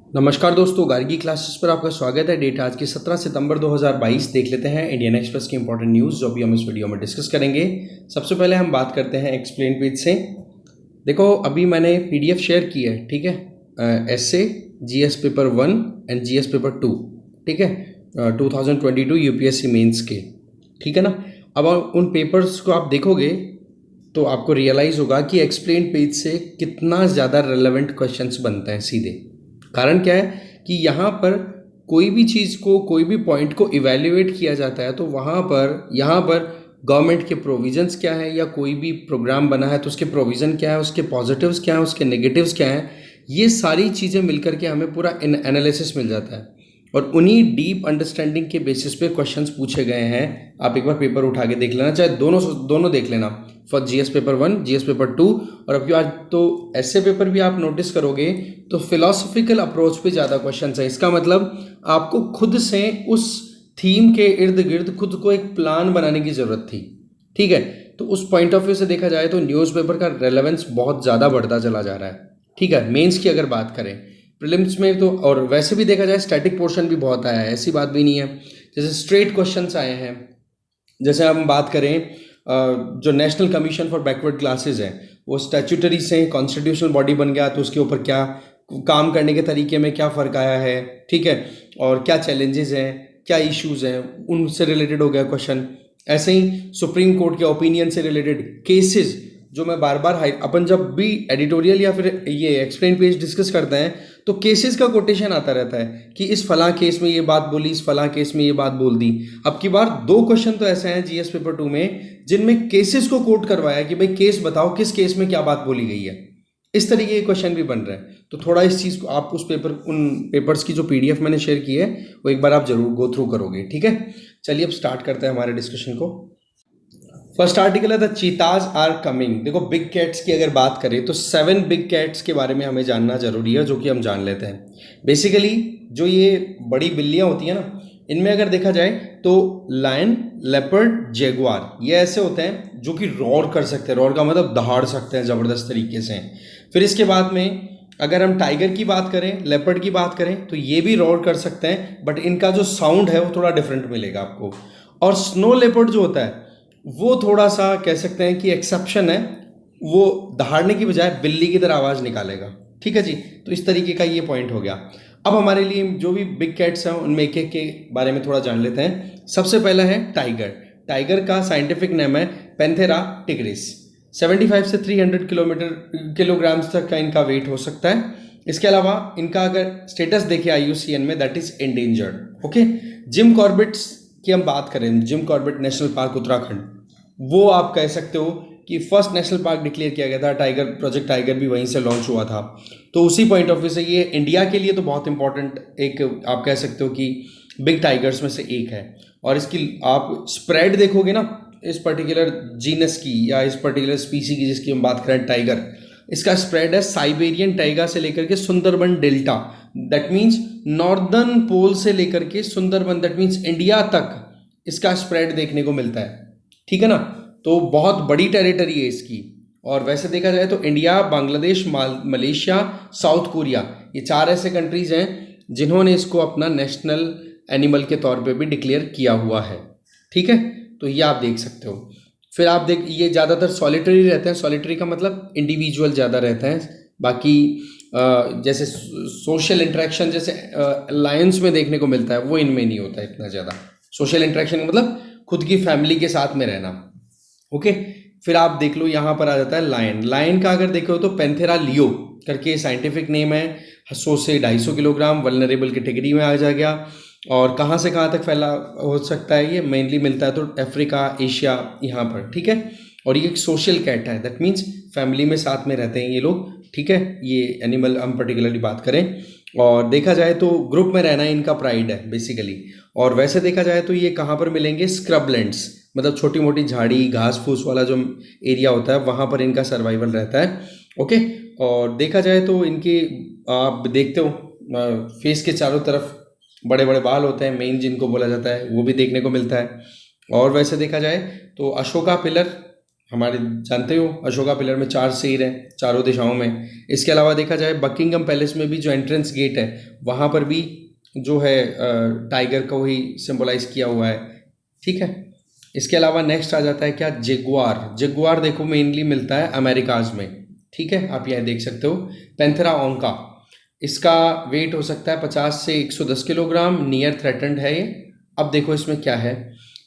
नमस्कार दोस्तों, गार्गी क्लासेस पर आपका स्वागत है। डेट आज की 17 सितंबर 2022। देख लेते हैं इंडियन एक्सप्रेस की इंपॉर्टेंट न्यूज़ जो भी हम इस वीडियो में डिस्कस करेंगे। सबसे पहले हम बात करते हैं एक्सप्लेन पेज से। देखो, अभी मैंने पीडीएफ शेयर की है, ठीक है। Essay, GS paper 1 and GS paper 2, ठीक है, 2022 यूपीएससी मेंस के, ठीक है ना। अब उन पेपर्स को आप देखोगे तो आपको रियलाइज़ होगा कि एक्सप्लेन पेज से कितना ज़्यादा रेलेवेंट क्वेश्चंस बनते हैं सीधे। कारण क्या है कि यहाँ पर कोई भी चीज़ को, कोई भी पॉइंट को इवैल्यूएट किया जाता है तो वहाँ पर, यहाँ पर गवर्नमेंट के प्रोविजंस क्या है, या कोई भी प्रोग्राम बना है तो उसके प्रोविज़न क्या है, उसके पॉजिटिव्स क्या है, उसके नेगेटिव्स क्या हैं, ये सारी चीज़ें मिलकर के हमें पूरा एनालिसिस मिल जाता है। और उन्हीं डीप अंडरस्टैंडिंग के बेसिस पे क्वेश्चंस पूछे गए हैं। आप एक बार पेपर उठा के देख लेना, चाहे दोनों देख लेना, for GS paper 1, GS paper 2। और अब आज तो ऐसे पेपर भी आप नोटिस करोगे तो फिलोसफिकल अप्रोच पे ज़्यादा क्वेश्चंस हैं। इसका मतलब आपको खुद से उस थीम के इर्द गिर्द खुद को एक प्लान बनाने की ज़रूरत थी, ठीक है। तो उस पॉइंट ऑफ व्यू से देखा जाए तो न्यूज़पेपर का रेलेवेंस बहुत ज़्यादा बढ़ता चला जा रहा है, ठीक है। मेंस की अगर बात करें, प्रीलिम्स में तो, और वैसे भी देखा जाए स्टैटिक पोर्शन भी बहुत आया है, ऐसी बात भी नहीं है। जैसे स्ट्रेट क्वेश्चंस आए हैं। जैसे हम बात करें, जो national commission for backward classes है वो स्टैट्यूटरी से कॉन्स्टिट्यूशनल बॉडी बन गया, तो उसके ऊपर क्या काम करने के तरीके में क्या फ़र्क आया है, ठीक है, और क्या चैलेंजेस हैं, क्या इश्यूज हैं, उनसे रिलेटेड हो गया क्वेश्चन। ऐसे ही सुप्रीम कोर्ट के ओपिनियन से रिलेटेड केसेस, जो मैं बार बार अपन जब भी एडिटोरियल या फिर ये एक्सप्लेन पेज डिस्कस करते हैं तो केसेस का कोटेशन आता रहता है कि इस फलां केस में ये बात बोली, इस फलां केस में ये बात बोल दी। अब की बार 2 क्वेश्चन तो ऐसे हैं जीएस पेपर 2 में जिनमें केसेस को कोट करवाया कि भाई केस बताओ, किस केस में क्या बात बोली गई है। इस तरीके के क्वेश्चन भी बन रहे हैं। तो थोड़ा इस चीज़ को आप उन पेपर्स की जो पीडीएफ मैंने शेयर की है वो एक बार आप जरूर गो थ्रू करोगे, ठीक है। चलिए अब स्टार्ट करते हैं हमारे डिस्कशन को। फर्स्ट आर्टिकल है द चीताज आर कमिंग। देखो, बिग कैट्स की अगर बात करें तो 7 बिग कैट्स के बारे में हमें जानना जरूरी है, जो कि हम जान लेते हैं। बेसिकली जो ये बड़ी बिल्लियां होती हैं ना, इनमें अगर देखा जाए तो लायन, लेपर्ड, जैगुआर, ये ऐसे होते हैं जो कि रॉर कर सकते हैं। रॉर का मतलब दहाड़ सकते हैं ज़बरदस्त तरीके से। फिर इसके बाद में अगर हम टाइगर की बात करें, लेपर्ड की बात करें, तो ये भी रॉर कर सकते हैं, बट इनका जो साउंड है वो थोड़ा डिफरेंट मिलेगा आपको। और स्नो लेपर्ड जो होता है वो थोड़ा सा कह सकते हैं कि एक्सेप्शन है, वो दहाड़ने की बजाय बिल्ली की तरह आवाज़ निकालेगा, ठीक है जी। तो इस तरीके का ये पॉइंट हो गया। अब हमारे लिए जो भी बिग कैट्स हैं उनमें एक एक के बारे में थोड़ा जान लेते हैं। सबसे पहला है टाइगर। टाइगर का साइंटिफिक नेम है पैंथेरा टिग्रिस। 75 से 300 किलोग्राम्स तक का इनका वेट हो सकता है। इसके अलावा इनका अगर स्टेटस देखें आईयूसीएन में, that is endangered, okay. Gym Corbett's की हम बात करें, Jim Corbett national park Uttarakhand, वो आप कह सकते हो कि फर्स्ट नेशनल पार्क डिक्लेयर किया गया था। टाइगर, प्रोजेक्ट टाइगर भी वहीं से लॉन्च हुआ था। तो उसी पॉइंट ऑफ व्यू से ये इंडिया के लिए तो बहुत इंपॉर्टेंट एक, आप कह सकते हो कि बिग टाइगर्स में से एक है। और इसकी आप स्प्रेड देखोगे ना, इस पर्टिकुलर जीनस की या इस पर्टिकुलर स्पीसी की जिसकी हम बात करें टाइगर, इसका स्प्रेड है साइबेरियन टाइगा से लेकर के Sundarban delta, that means northern pole से लेकर के सुंदरबन, दैट मीन्स इंडिया तक इसका स्प्रेड देखने को मिलता है, ठीक है ना। तो बहुत बड़ी टेरिटरी है इसकी। और वैसे देखा जाए तो India, Bangladesh, Malaysia, south Korea, ये 4 ऐसे कंट्रीज हैं जिन्होंने इसको अपना नेशनल एनिमल के तौर पे भी डिक्लेयर किया हुआ है, ठीक है। तो ये आप देख सकते हो। फिर आप देख, ये ज़्यादातर सॉलिटरी रहते हैं। सॉलिटरी का मतलब इंडिविजुअल ज़्यादा रहते हैं। बाकी जैसे सोशल इंटरेक्शन जैसे लायंस में देखने को मिलता है वो इनमें नहीं होता है इतना ज़्यादा। सोशल इंटरेक्शन का मतलब खुद की फैमिली के साथ में रहना, ओके। फिर आप देख लो, यहाँ पर आ जाता है लायन। लायन का अगर देखो तो पैंथेरा लियो करके साइंटिफिक नेम है। 100 से 250 किलोग्राम वल्नरेबल कैटेगरी में आ जा गया। और कहाँ से कहाँ तक फैला हो सकता है, ये मेनली मिलता है तो अफ्रीका, एशिया, यहाँ पर, ठीक है। और ये एक सोशल कैट है, दैट मीन्स फैमिली में साथ में रहते हैं ये लोग, ठीक है। ये एनिमल हम पर्टिकुलरली बात करें और देखा जाए तो ग्रुप में रहना इनका प्राइड है बेसिकली। और वैसे देखा जाए तो ये कहाँ पर मिलेंगे, स्क्रबलैंड्स, मतलब छोटी मोटी झाड़ी घास फूस वाला जो एरिया होता है वहाँ पर इनका सर्वाइवल रहता है, ओके। और देखा जाए तो इनके, आप देखते हो फेस के चारों तरफ बड़े बड़े बाल होते हैं, मेन जिनको बोला जाता है, वो भी देखने को मिलता है। और वैसे देखा जाए तो अशोका पिलर हमारे जानते हो अशोका पिलर में 4 शेर हैं चारों दिशाओं में। इसके अलावा देखा जाए बकिंगम पैलेस में भी जो एंट्रेंस गेट है वहाँ पर भी जो है टाइगर को ही सिंबलाइज किया हुआ है। ठीक है, इसके अलावा नेक्स्ट आ जाता है क्या, जेगुआर। जेगुआर देखो मेनली मिलता है अमेरिकाज में। ठीक है, आप यहाँ देख सकते हो पैंथेरा ओंका। इसका वेट हो सकता है 50 से 110 किलोग्राम, नियर थ्रेटन्ड है ये। अब देखो इसमें क्या है,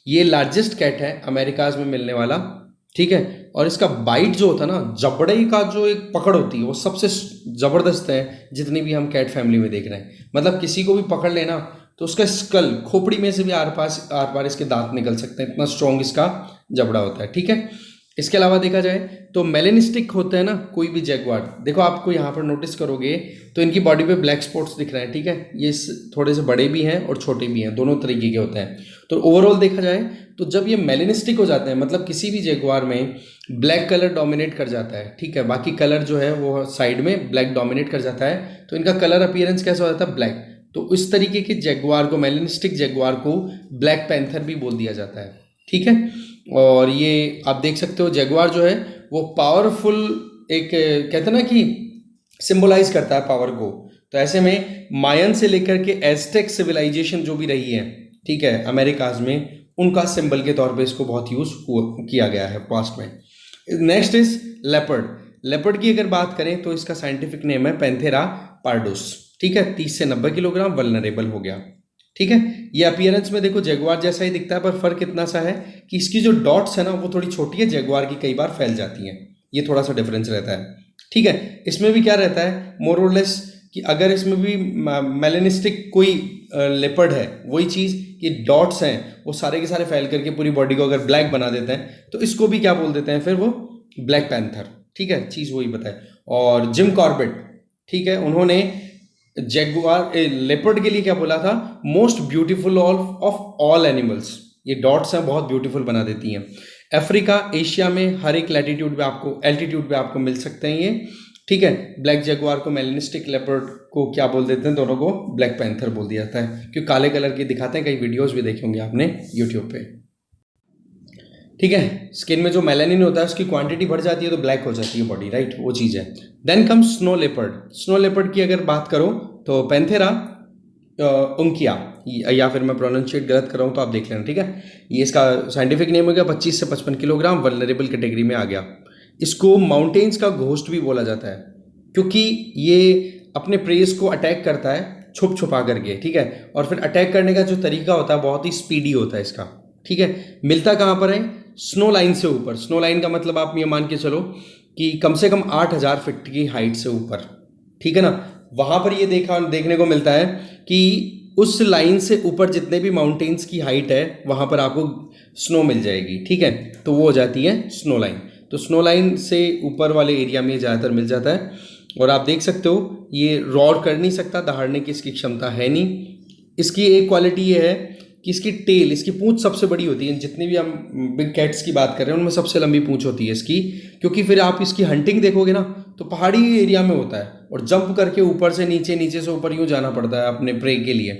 ये लार्जेस्ट कैट है अमेरिकाज में मिलने वाला। ठीक है, और इसका बाइट जो होता है ना, जबड़े का जो एक पकड़ होती है वो सबसे ज़बरदस्त है जितनी भी हम कैट फैमिली में देख रहे हैं। मतलब किसी को भी पकड़ लेना तो उसका स्कल, खोपड़ी में से भी आर पार इसके दांत निकल सकते हैं, इतना स्ट्रॉन्ग इसका जबड़ा होता है। ठीक है, इसके अलावा देखा जाए तो मेलेनिस्टिक होते हैं ना कोई भी जैगुआर, देखो आपको यहाँ पर नोटिस करोगे तो इनकी बॉडी पे ब्लैक स्पॉट्स दिख रहे हैं। ठीक है, ये थोड़े से बड़े भी हैं और छोटे भी हैं, दोनों तरीके के होते हैं। तो ओवरऑल देखा जाए तो जब ये मेलेनिस्टिक हो जाते हैं, मतलब किसी भी जैगुआर में ब्लैक कलर डोमिनेट कर जाता है। ठीक है, बाकी कलर जो है वो साइड में ब्लैक डोमिनेट कर जाता है, तो इनका कलर अपीयरेंस कैसा हो जाता है, ब्लैक। तो इस तरीके के जैगुआर को, मेलेनिस्टिक जैगुआर को ब्लैक पैंथर भी बोल दिया जाता है। ठीक है, और ये आप देख सकते हो जैगुआर जो है वो पावरफुल, एक कहते हैं ना कि सिंबलाइज करता है पावर को। तो ऐसे में मायन से लेकर के एज़टेक सिविलाइजेशन जो भी रही है, ठीक है, अमेरिकाज में, उनका सिंबल के तौर पे इसको बहुत यूज किया गया है पास्ट में। Next is leopard. लेपर्ड की अगर बात करें तो इसका साइंटिफिक नेम है पैंथेरा पार्डोस। ठीक है, 30 से 90 किलोग्राम, वल्नरेबल हो गया। ठीक है, ये अपीयरेंस में देखो जैगुआर जैसा ही दिखता है, पर फर्क इतना सा है कि इसकी जो डॉट्स है ना वो थोड़ी छोटी है, जैगुआर की कई बार फैल जाती हैं, ये थोड़ा सा डिफरेंस रहता है। ठीक है, इसमें भी क्या रहता है मोर और लेस, कि अगर इसमें भी मेलेनिस्टिक कोई लेपर्ड है, वही चीज़ कि डॉट्स हैं वो सारे के सारे फैल करके पूरी बॉडी को अगर ब्लैक बना देते हैं तो इसको भी क्या बोल देते हैं फिर, वो ब्लैक पैंथर। ठीक है, चीज़ वही बताए। और जिम कॉर्बेट, ठीक है, उन्होंने जैगुआर लेपर्ड के लिए क्या बोला था, most beautiful of all animals. ये डॉट्स हैं बहुत ब्यूटीफुल बना देती हैं। अफ्रीका, एशिया में हर एक लैटिट्यूड पे आपको, एल्टीट्यूड पे आपको मिल सकते हैं ये। ठीक है, ब्लैक जैगुआर को, मेलेनिस्टिक लेपर्ड को क्या बोल देते हैं, दोनों को ब्लैक पैंथर बोल दिया जाता है, क्योंकि काले कलर के दिखाते हैं, कई वीडियोस भी देखे होंगे आपने यूट्यूब पे। ठीक है, स्किन में जो मेलानिन होता है उसकी क्वांटिटी बढ़ जाती है तो ब्लैक हो जाती है बॉडी, राइट, वो चीज़ है। Then comes snow leopard. Snow leopard की अगर बात करो तो पैंथेरा उंकिया, या फिर मैं प्रोनाउंशिएट गलत कर रहा हूँ तो आप देख लेना। ठीक है, ये इसका साइंटिफिक नेम हो गया, 25 से 55 किलोग्राम, वल्नरेबल कैटेगरी में आ गया। इसको माउंटेन्स का घोस्ट भी बोला जाता है, क्योंकि ये अपने प्रेस को अटैक करता है छुप छुपा करके। ठीक है, और फिर अटैक करने का जो तरीका होता है बहुत ही स्पीडी होता है इसका। ठीक है, मिलता कहाँ पर है, स्नो लाइन से ऊपर। स्नो लाइन का मतलब आप ये मान के चलो कि कम से कम 8000 फीट की हाइट से ऊपर। ठीक है ना, वहाँ पर ये देखने को मिलता है कि उस लाइन से ऊपर जितने भी माउंटेन्स की हाइट है वहाँ पर आपको स्नो मिल जाएगी। ठीक है, तो वो हो जाती है स्नो लाइन। तो स्नो लाइन से ऊपर वाले एरिया में ज़्यादातर मिल जाता है। और आप देख सकते हो ये रॉर कर नहीं सकता, दहाड़ने की इसकी क्षमता है नहीं। इसकी एक क्वालिटी ये है कि इसकी टेल, इसकी पूंछ सबसे बड़ी होती है। जितनी भी हम बिग कैट्स की बात कर रहे हैं उनमें सबसे लंबी पूंछ होती है इसकी, क्योंकि फिर आप इसकी हंटिंग देखोगे ना तो पहाड़ी एरिया में होता है और जंप करके ऊपर से नीचे, नीचे से ऊपर यूँ जाना पड़ता है अपने प्रे के लिए।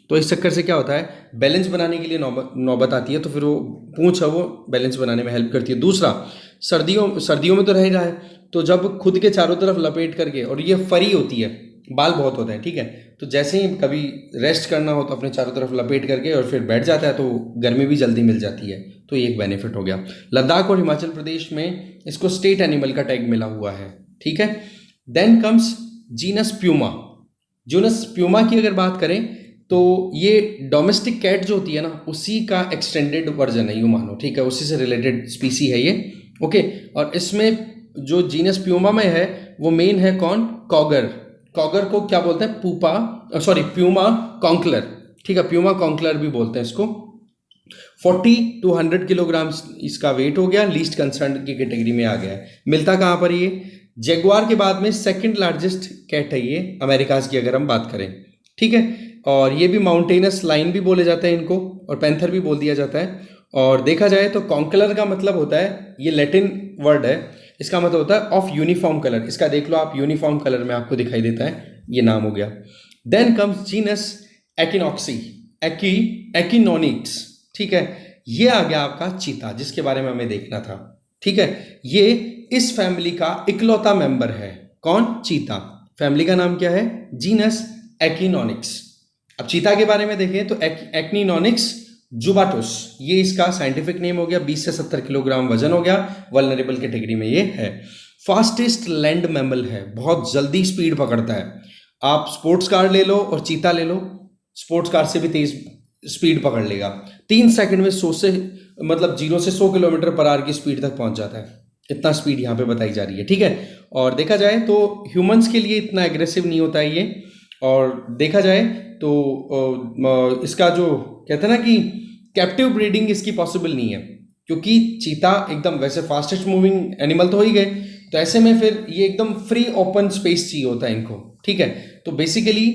तो इस चक्कर से क्या होता है, बैलेंस बनाने के लिए नौबत आती है, तो फिर वो पूंछ है वो बैलेंस बनाने में हेल्प करती है। दूसरा, सर्दियों में तो रह रहा है, तो जब खुद के चारों तरफ लपेट करके, और ये फरी होती है, बाल बहुत होते हैं। ठीक है, तो जैसे ही कभी रेस्ट करना हो तो अपने चारों तरफ लपेट करके और फिर बैठ जाता है, तो गर्मी भी जल्दी मिल जाती है। तो ये एक बेनिफिट हो गया। लद्दाख और हिमाचल प्रदेश में इसको स्टेट एनिमल का टैग मिला हुआ है। ठीक है, then comes genus Puma. Genus Puma की अगर बात करें तो ये डोमेस्टिक कैट जो होती है ना उसी का एक्सटेंडेड वर्जन है, यूँ मानो। ठीक है, उसी से रिलेटेड स्पीसी है ये। ओके, और इसमें जो जीनस प्यूमा में है वो मेन है कौन, कॉगर। कॉगर को क्या बोलते हैं, प्यूमा कॉन्कलर। ठीक है, प्यूमा कॉन्कलर भी बोलते हैं इसको। 40 to 100 किलोग्राम इसका वेट हो गया, लीस्ट कंसर्न की कैटेगरी में आ गया है। मिलता कहाँ पर ये, जैगुआर के बाद में सेकंड लार्जेस्ट कैट है ये अमेरिकाज की अगर हम बात करें। ठीक है, और ये भी माउंटेनस लाइन भी बोले जाते हैं इनको, और पैंथर भी बोल दिया जाता है। और देखा जाए तो कॉन्कलर का मतलब होता है, ये लैटिन वर्ड है, इसका मतलब होता है ऑफ यूनिफॉर्म कलर। इसका देख लो आप, यूनिफॉर्म कलर में आपको दिखाई देता है, ये नाम हो गया। देन कम्स जीनस एक्िनॉक्सी, एक्िनोनिक्स। ठीक है, ये आ गया आपका चीता, जिसके बारे में हमें देखना था। ठीक है, ये इस फैमिली का इकलौता मेंबर है। कौन? चीता। फैमिली का नाम क्या है? जीनस एक्विनोनिक्स। अब चीता के बारे में देखें तो एक्विनोनिक्स जुबाटोस, ये इसका साइंटिफिक नेम हो गया। 20 से 70 किलोग्राम वजन हो गया। वल्नरेबल कैटेगरी में ये है। फास्टेस्ट लैंड मैमल है, बहुत जल्दी स्पीड पकड़ता है। आप स्पोर्ट्स कार ले लो और चीता ले लो, स्पोर्ट्स कार से भी तेज स्पीड पकड़ लेगा। 3 सेकंड में 100 से मतलब 0 से 100 किलोमीटर पर आवर की स्पीड तक पहुंच जाता है। इतना स्पीड यहाँ पे बताई जा रही है। ठीक है, और देखा जाए तो ह्यूमंस के लिए इतना एग्रेसिव नहीं होता है ये। और देखा जाए तो इसका जो कहते हैं ना कि कैप्टिव ब्रीडिंग इसकी पॉसिबल नहीं है, क्योंकि चीता एकदम वैसे फास्टेस्ट मूविंग एनिमल तो हो ही गए, तो ऐसे में फिर ये एकदम फ्री ओपन स्पेस चाहिए होता है इनको। ठीक है, तो बेसिकली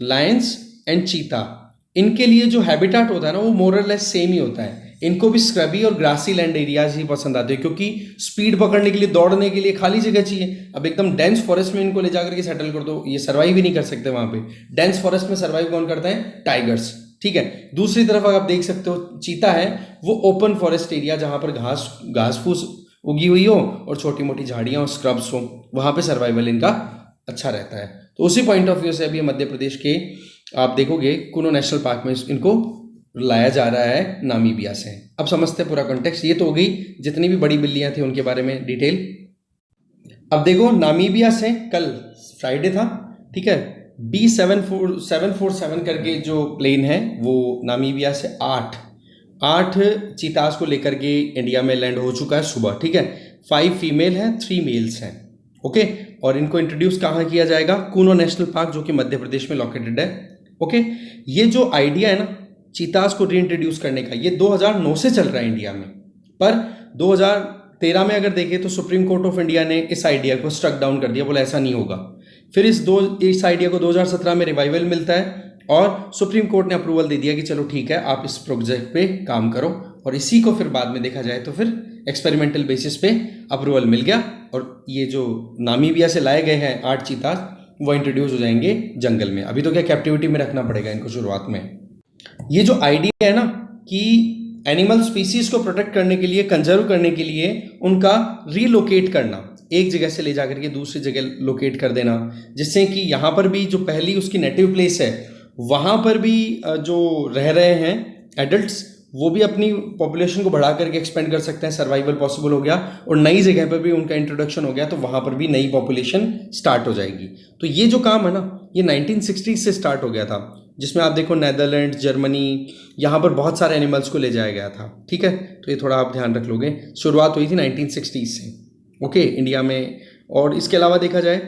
लायंस एंड चीता, इनके लिए जो हैबिटेट होता है ना वो मोर और लेस सेम ही होता है। इनको भी स्क्रबी और ग्रासी लैंड एरियाज ही पसंद आते हैं, क्योंकि स्पीड पकड़ने के लिए, दौड़ने के लिए खाली जगह चाहिए। अब एकदम डेंस फॉरेस्ट में इनको ले जाकर के सेटल कर दो, ये सर्वाइव ही नहीं कर सकते वहां पे। डेंस फॉरेस्ट में सर्वाइव कौन करता है? टाइगर्स। ठीक है, दूसरी तरफ अगर आप देख सकते हो चीता है वो ओपन फॉरेस्ट एरिया जहां पर घास फूस उगी हुई हो और छोटी मोटी झाड़ियां और स्क्रब्स हो, वहां पे सर्वाइवल इनका अच्छा रहता है। तो उसी पॉइंट ऑफ व्यू से अभी मध्य प्रदेश के आप देखोगे कुनो नेशनल पार्क में इनको लाया जा रहा है नामीबिया से। अब समझते हैं पूरा कॉन्टेक्स्ट। ये तो हो गई जितनी भी बड़ी बिल्लियां थी उनके बारे में डिटेल। अब देखो नामीबिया से कल फ्राइडे था, ठीक है, B747 करके जो प्लेन है वो नामीबिया से 8 चीतास को लेकर के इंडिया में लैंड हो चुका है सुबह। ठीक है, 5 फीमेल हैं, 3 मेल्स हैं। ओके, और इनको इंट्रोड्यूस कहाँ किया जाएगा? कूनो नेशनल पार्क, जो कि मध्य प्रदेश में लोकेटेड है। ओके, ये जो आइडिया है ना चीतास को रीइंट्रोड्यूस करने का, ये 2009 से चल रहा है इंडिया में, पर 2013 में अगर देखें तो सुप्रीम कोर्ट ऑफ इंडिया ने इस आइडिया को स्ट्रक डाउन कर दिया, बोला ऐसा नहीं होगा। फिर इस आइडिया को 2017 में रिवाइवल मिलता है और सुप्रीम कोर्ट ने अप्रूवल दे दिया कि चलो ठीक है आप इस प्रोजेक्ट पे काम करो, और इसी को फिर बाद में देखा जाए तो फिर एक्सपेरिमेंटल बेसिस पे अप्रूवल मिल गया, और ये जो नामीबिया से लाए गए हैं 8 चीता वो इंट्रोड्यूस हो जाएंगे जंगल में। अभी तो क्या कैप्टिविटी में रखना पड़ेगा इनको शुरुआत में। ये जो आइडिया है ना कि एनिमल स्पीसीज को प्रोटेक्ट करने के लिए, कंजर्व करने के लिए उनका रीलोकेट करना, एक जगह से ले जाकर के दूसरी जगह लोकेट कर देना, जिससे कि यहाँ पर भी जो पहली उसकी नेटिव प्लेस है वहाँ पर भी जो रह रहे हैं एडल्ट्स वो भी अपनी पॉपुलेशन को बढ़ा करके एक्सपेंड कर सकते हैं, सर्वाइवल पॉसिबल हो गया, और नई जगह पर भी उनका इंट्रोडक्शन हो गया तो वहाँ पर भी नई पॉपुलेशन स्टार्ट हो जाएगी। तो ये जो काम है ना ये 1960 से स्टार्ट हो गया था, जिसमें आप देखो नेदरलैंड, जर्मनी, यहाँ पर बहुत सारे एनिमल्स को ले जाया गया था। ठीक है, तो ये थोड़ा आप ध्यान रख लोगे। शुरुआत हुई थी 1960 से, ओके, इंडिया में। और इसके अलावा देखा जाए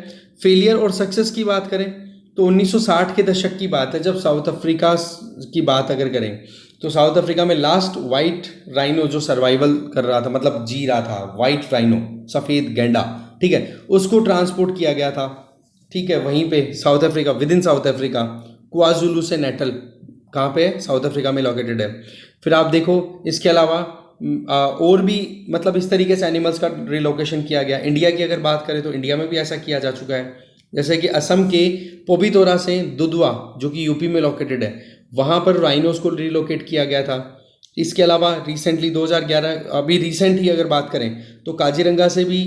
फेलियर और सक्सेस की बात करें तो 1960 के दशक की बात है, जब साउथ अफ्रीका की बात अगर करें तो साउथ अफ्रीका में लास्ट वाइट राइनो जो सर्वाइवल कर रहा था, मतलब जी रहा था, वाइट राइनो, सफ़ेद गैंडा, ठीक है, उसको ट्रांसपोर्ट किया गया था। ठीक है, वहीं पे south Africa, with in south Africa, KwaZulu से नेटल, कहाँ पे है? साउथ अफ्रीका में लोकेटेड है। फिर आप देखो इसके अलावा और भी मतलब इस तरीके से एनिमल्स का रिलोकेशन किया गया। इंडिया की अगर बात करें तो इंडिया में भी ऐसा किया जा चुका है, जैसे कि असम के पोबितोरा से दुधवा जो कि यूपी में लोकेटेड है, वहाँ पर राइनोस को रिलोकेट किया गया था। इसके अलावा रिसेंटली 2011, अभी रिसेंट ही अगर बात करें तो काजीरंगा से भी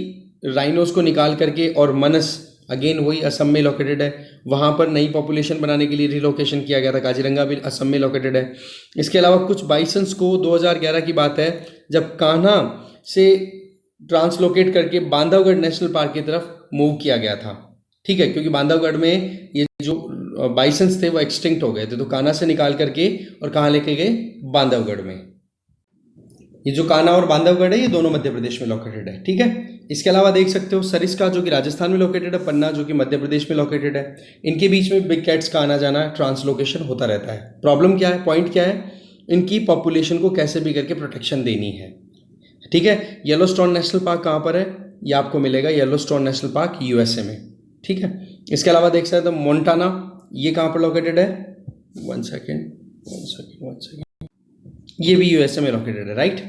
राइनोस को निकाल करके, और मनस अगेन वही असम में लोकेटेड है, वहाँ पर नई पॉपुलेशन बनाने के लिए रिलोकेशन किया गया था। काजीरंगा भी असम में लोकेटेड है। इसके अलावा कुछ बाइसन्स को 2011 की बात है जब कान्हा से ट्रांसलोकेट करके बांधवगढ़ नेशनल पार्क की तरफ मूव किया गया था। ठीक है, क्योंकि बांधवगढ़ में ये जो बाइसन्स थे वो एक्सटिंक्ट हो गए थे, तो कान्हा से निकाल करके और कहाँ लेके गए? बांधवगढ़ में। ये जो कान्हा और बांधवगढ़ है ये दोनों मध्य प्रदेश में लोकेटेड है। ठीक है, इसके अलावा देख सकते हो सरिस्का जो कि राजस्थान में लोकेटेड है, पन्ना जो कि मध्य प्रदेश में लोकेटेड है। इनके बीच में बिग कैट्स का आना जाना, ट्रांसलोकेशन होता रहता है। प्रॉब्लम क्या है, पॉइंट क्या है? इनकी पॉपुलेशन को कैसे भी करके प्रोटेक्शन देनी है। ठीक है, येलोस्टोन नेशनल पार्क कहाँ पर है? ये आपको मिलेगा येलोस्टोन नेशनल पार्क यूएसए में। ठीक है, इसके अलावा देख सकते हो मोन्टाना, ये कहाँ पर लोकेटेड है? वन सेकेंड, ये भी यूएसए में लोकेटेड है, राइट।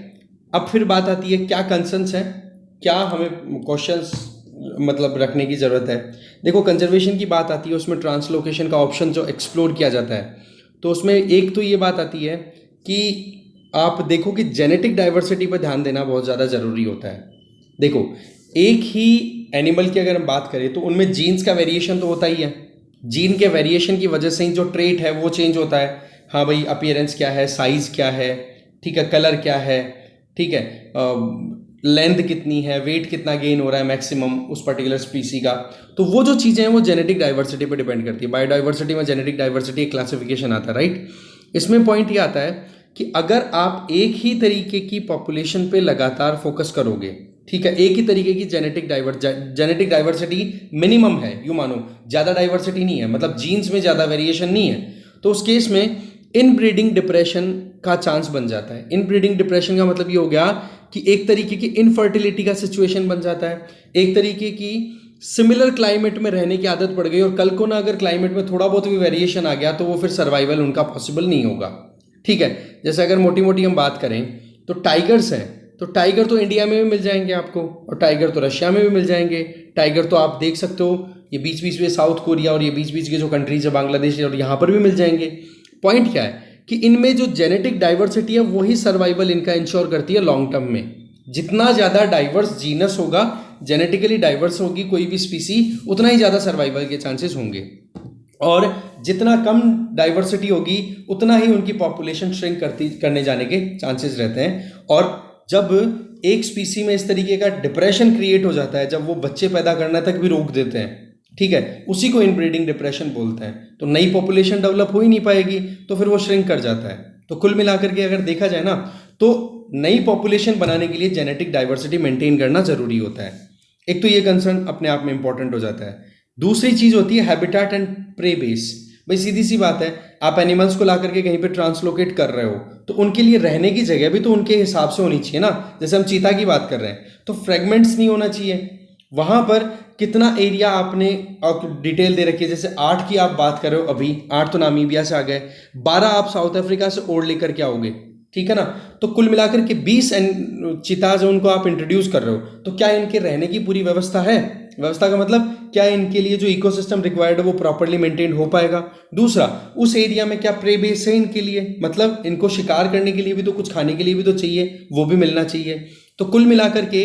अब फिर बात आती है क्या कंसर्न्स है, क्या हमें क्वेश्चंस मतलब रखने की ज़रूरत है। देखो कंजर्वेशन की बात आती है, उसमें ट्रांसलोकेशन का ऑप्शन जो एक्सप्लोर किया जाता है, तो उसमें एक तो ये बात आती है कि आप देखो कि जेनेटिक डाइवर्सिटी पर ध्यान देना बहुत ज़्यादा ज़रूरी होता है। देखो, एक ही एनिमल की अगर हम बात करें तो उनमें जीन्स का वेरिएशन तो होता ही है। जीन के वेरिएशन की वजह से ही जो ट्रेट है वो चेंज होता है। हाँ भाई, अपीयरेंस क्या है, साइज क्या है, ठीक है, कलर क्या है, ठीक है, लेंथ कितनी है, वेट कितना गेन हो रहा है मैक्सिमम उस पर्टिकुलर स्पीसी का। तो वो जो चीज़ें हैं वो जेनेटिक डाइवर्सिटी पे डिपेंड करती है। बायोडाइवर्सिटी में जेनेटिक डाइवर्सिटी एक क्लासिफिकेशन आता है, राइट। इसमें पॉइंट ये आता है कि अगर आप एक ही तरीके की पॉपुलेशन पे लगातार फोकस करोगे, ठीक है, एक ही तरीके की जेनेटिक डाइवर्सिटी मिनिमम है, यूं मानो ज़्यादा डाइवर्सिटी नहीं है, मतलब जीन्स में ज़्यादा वेरिएशन नहीं है, तो उस केस में इनब्रीडिंग डिप्रेशन का चांस बन जाता है। इनब्रीडिंग डिप्रेशन का मतलब ये हो गया कि एक तरीके की इनफर्टिलिटी का सिचुएशन बन जाता है, एक तरीके की सिमिलर क्लाइमेट में रहने की आदत पड़ गई और कल को ना अगर क्लाइमेट में थोड़ा बहुत भी वेरिएशन आ गया तो वो फिर सर्वाइवल उनका पॉसिबल नहीं होगा, ठीक है। जैसे अगर मोटी मोटी हम बात करें तो टाइगर्स हैं, तो टाइगर तो इंडिया में भी मिल जाएंगे आपको, और टाइगर तो रशिया में भी मिल जाएंगे। टाइगर तो आप देख सकते हो ये बीच बीच में साउथ कोरिया और ये बीच बीच के जो कंट्रीज है बांग्लादेश और यहाँ पर भी मिल जाएंगे। पॉइंट क्या है कि इनमें जो जेनेटिक डाइवर्सिटी है वही सर्वाइवल इनका इंश्योर करती है लॉन्ग टर्म में। जितना ज़्यादा डाइवर्स जीनस होगा, जेनेटिकली डाइवर्स होगी कोई भी स्पीसी, उतना ही ज़्यादा सर्वाइवल के चांसेस होंगे, और जितना कम डाइवर्सिटी होगी उतना ही उनकी पॉपुलेशन श्रिंक करने जाने के चांसेस रहते हैं। और जब एक स्पीसी में इस तरीके का डिप्रेशन क्रिएट हो जाता है, जब वो बच्चे पैदा करने तक भी रोक देते हैं, ठीक है, उसी को इनब्रीडिंग डिप्रेशन बोलते हैं। तो नई पॉपुलेशन डेवलप हो ही नहीं पाएगी, तो फिर वो श्रिंक कर जाता है। तो कुल मिलाकर के अगर देखा जाए ना, तो नई पॉपुलेशन बनाने के लिए जेनेटिक डाइवर्सिटी मेंटेन करना जरूरी होता है। एक तो ये कंसर्न अपने आप में इंपॉर्टेंट हो जाता है। दूसरी चीज होती है हैबिटेट एंड प्रे बेस। भाई सीधी सी बात है, आप एनिमल्स को ला करके कहीं पे ट्रांसलोकेट कर रहे हो तो उनके लिए रहने की जगह भी तो उनके हिसाब से होनी चाहिए ना। जैसे हम चीता की बात कर रहे हैं तो फ्रेगमेंट्स नहीं होना चाहिए वहां पर। कितना एरिया आपने डिटेल दे रखी है, जैसे 8 की आप बात कर रहे हो, अभी 8 तो नामीबिया से आ गए, 12 आप साउथ अफ्रीका से ओढ़ लेकर के आओगे, ठीक है ना। तो कुल मिलाकर के 20 चीताज उनको आप इंट्रोड्यूस कर रहे हो, तो क्या इनके रहने की पूरी व्यवस्था है? व्यवस्था का मतलब क्या इनके लिए जो इकोसिस्टम रिक्वायर्ड है वो प्रॉपर्ली मेंटेन हो पाएगा? दूसरा, उस एरिया में क्या प्रे बेस है इनके लिए, मतलब इनको शिकार करने के लिए भी तो कुछ खाने के लिए भी तो चाहिए, वो भी मिलना चाहिए। तो कुल मिलाकर के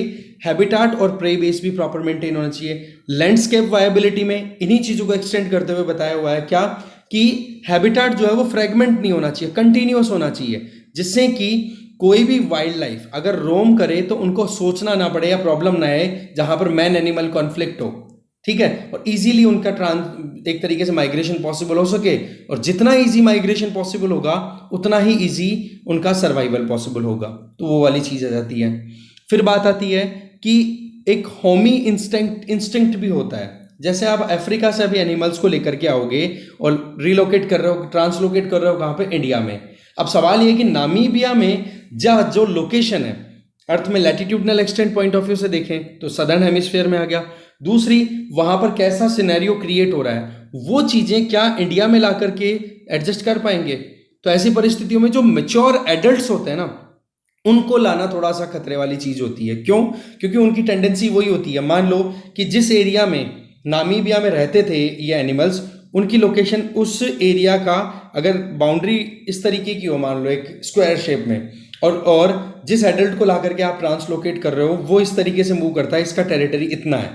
हैबिटाट और प्रे बेस भी प्रॉपर मेंटेन होना चाहिए। लैंडस्केप वायबिलिटी में इन्हीं चीजों को एक्सटेंड करते हुए बताया हुआ है क्या कि हैबिटाट जो है वो फ्रेगमेंट नहीं होना चाहिए, कंटिन्यूअस होना चाहिए, जिससे कि कोई भी वाइल्ड लाइफ अगर रोम करे तो उनको सोचना ना पड़े या प्रॉब्लम ना आए जहां पर मैन एनिमल कॉन्फ्लिक्ट हो, ठीक है, और इजीली उनका एक तरीके से माइग्रेशन पॉसिबल हो सके। और जितना इजी माइग्रेशन पॉसिबल होगा उतना ही इजी उनका सर्वाइवल पॉसिबल होगा। तो वो वाली चीज आ जाती है। फिर बात आती है कि एक होमी इंस्टिंक्ट भी होता है। जैसे आप अफ्रीका से अभी एनिमल्स को लेकर के आओगे और रिलोकेट कर रहे हो, ट्रांसलोकेट कर रहे हो कहाँ पे? इंडिया में। अब सवाल ये है कि नामीबिया में जो लोकेशन है अर्थ में latitudinal extent point of view से देखें तो सदर्न हेमिस्फीयर में आ गया। दूसरी, वहां पर कैसा सिनेरियो क्रिएट हो रहा है, वो चीजें क्या इंडिया में ला करके एडजस्ट कर पाएंगे? तो ऐसी परिस्थितियों में जो मेच्योर एडल्ट्स होते हैं ना, उनको लाना थोड़ा सा खतरे वाली चीज होती है। क्यों? क्योंकि उनकी टेंडेंसी वही होती है। मान लो कि जिस एरिया में नामीबिया में रहते थे ये एनिमल्स, उनकी लोकेशन उस एरिया का अगर बाउंड्री इस तरीके की हो, मान लो एक स्क्वायर शेप में, और जिस एडल्ट को ला करके आप ट्रांसलोकेट कर रहे हो वो इस तरीके से मूव करता है, इसका टेरिटरी इतना है,